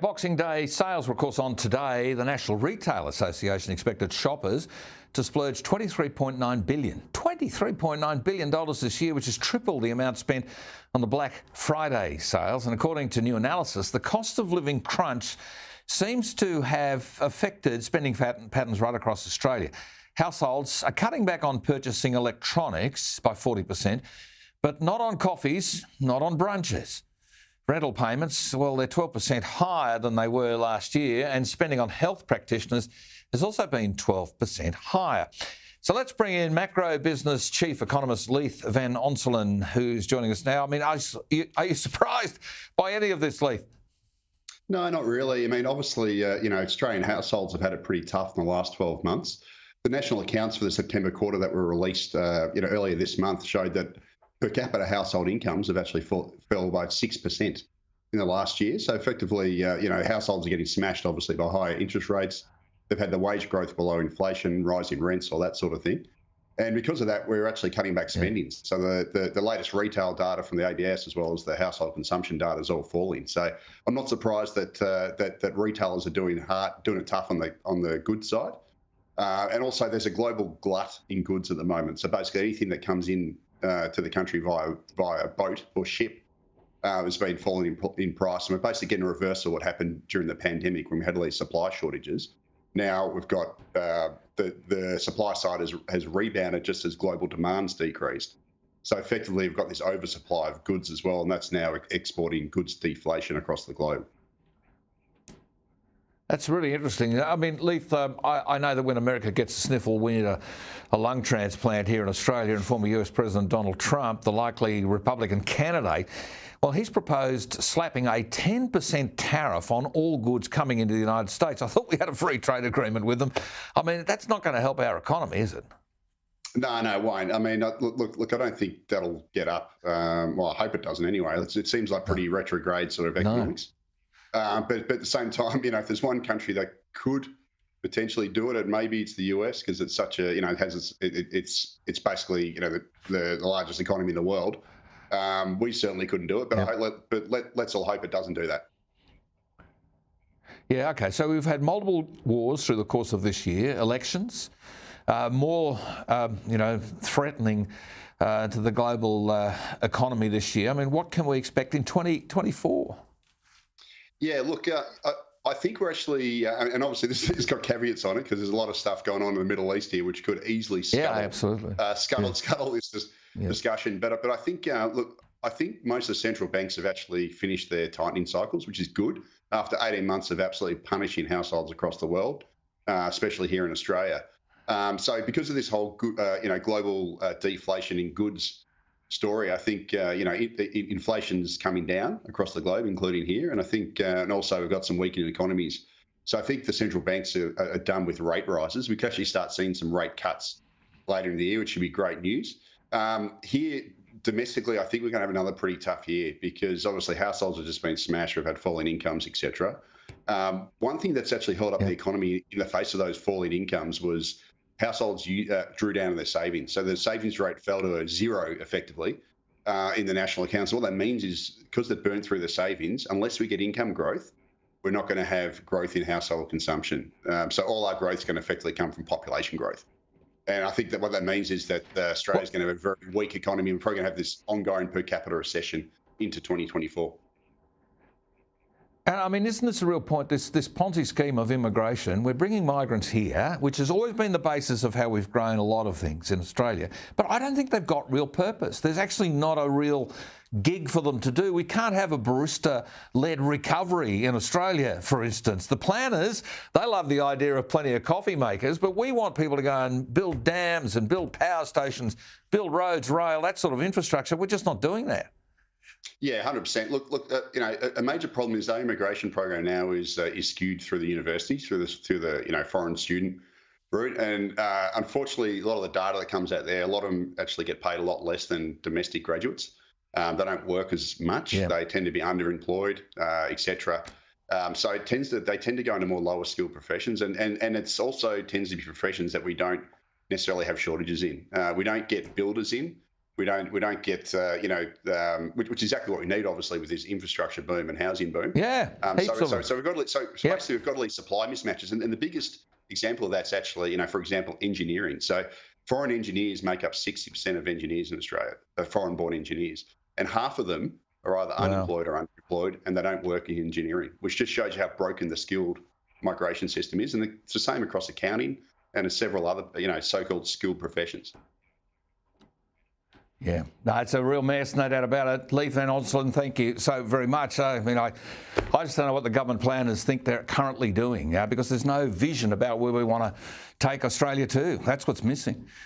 Boxing Day sales were, of course, on today. The National Retail Association expected shoppers to splurge $23.9 billion this year, which is triple the amount spent on the Black Friday sales. And according to new analysis, the cost of living crunch seems to have affected spending patterns right across Australia. Households are cutting back on purchasing electronics by 40%, but not on coffees, not on brunches. Rental payments, well, they're 12% higher than they were last year, and spending on health practitioners has also been 12% higher. So let's bring in MacroBusiness Chief Economist Leith van Onselen, who's joining us now. I mean, are you surprised by any of this, Leith? No, not really. I mean, obviously, Australian households have had it pretty tough in the last 12 months. The national accounts for the September quarter that were released, earlier this month showed that per capita household incomes have actually fell by 6% in the last year. So effectively, households are getting smashed, obviously, by higher interest rates. They've had the wage growth below inflation, rising rents, all that sort of thing. And because of that, we're actually cutting back spending. Yeah. So the latest retail data from the ABS, as well as the household consumption data, is all falling. So I'm not surprised that retailers are doing it tough on the goods side. And also, there's a global glut in goods at the moment. So basically, anything that comes in to the country via boat or ship has been falling in price. And we're basically getting a reversal of what happened during the pandemic when we had all these supply shortages. Now we've got the supply side has rebounded just as global demand's decreased. So effectively, we've got this oversupply of goods as well, and that's now exporting goods deflation across the globe. That's really interesting. I mean, Leith, I know that when America gets a sniffle, we need a lung transplant here in Australia, and former US President Donald Trump, the likely Republican candidate, well, he's proposed slapping a 10% tariff on all goods coming into the United States. I thought we had a free trade agreement with them. I mean, that's not going to help our economy, is it? No, it won't. I mean, look, I don't think that'll get up. Well, I hope it doesn't anyway. It seems like pretty retrograde sort of economics. No. But at the same time, if there's one country that could potentially do it, maybe it's the US, because it's such a, it's basically, the largest economy in the world. We certainly couldn't do it, but let's all hope it doesn't do that. Yeah, okay. So we've had multiple wars through the course of this year, elections, more, threatening to the global economy this year. I mean, what can we expect in 2024? Yeah, look, I think we're actually, and obviously this has got caveats on it because there's a lot of stuff going on in the Middle East here, which could easily scuttle this discussion. But I think, I think most of the central banks have actually finished their tightening cycles, which is good after 18 months of absolutely punishing households across the world, especially here in Australia. So because of this whole, global deflation in goods story, I think inflation's coming down across the globe, including here, and I think, and also we've got some weakening economies. So I think the central banks are done with rate rises. We can actually start seeing some rate cuts later in the year, which should be great news. Here domestically, I think we're going to have another pretty tough year because obviously households have just been smashed. We've had falling incomes, etc. One thing that's actually held up the economy in the face of those falling incomes was households drew down on their savings. So the savings rate fell to zero effectively in the national accounts. What that means is because they've burned through the savings, unless we get income growth, we're not going to have growth in household consumption. So all our growth is going to effectively come from population growth. And I think that what that means is that Australia's going to have a very weak economy. We're probably going to have this ongoing per capita recession into 2024. And I mean, isn't this a real point, this Ponzi scheme of immigration? We're bringing migrants here, which has always been the basis of how we've grown a lot of things in Australia. But I don't think they've got real purpose. There's actually not a real gig for them to do. We can't have a barista-led recovery in Australia, for instance. The planners, they love the idea of plenty of coffee makers, but we want people to go and build dams and build power stations, build roads, rail, that sort of infrastructure. We're just not doing that. Yeah, 100%. Look. A major problem is our immigration program now is skewed through the universities, through the foreign student route, and unfortunately, a lot of the data that comes out there, a lot of them actually get paid a lot less than domestic graduates. They don't work as much. Yeah. They tend to be underemployed, etc. So they tend to go into more lower skilled professions, and it's also tends to be professions that we don't necessarily have shortages in. We don't get builders in. We don't get which is exactly what we need, obviously, with this infrastructure boom and housing boom. Yeah. So we've got basically we've got all these supply mismatches, and the biggest example of that's actually, for example, engineering. So foreign engineers make up 60% of engineers in Australia. They're foreign-born engineers, and half of them are either unemployed or underemployed, and they don't work in engineering, which just shows you how broken the skilled migration system is. And it's the same across accounting and several other, so-called skilled professions. Yeah, no, it's a real mess, no doubt about it. Leith and Onselen, thank you so very much. I mean, I just don't know what the government planners think they're currently doing, because there's no vision about where we want to take Australia to. That's what's missing.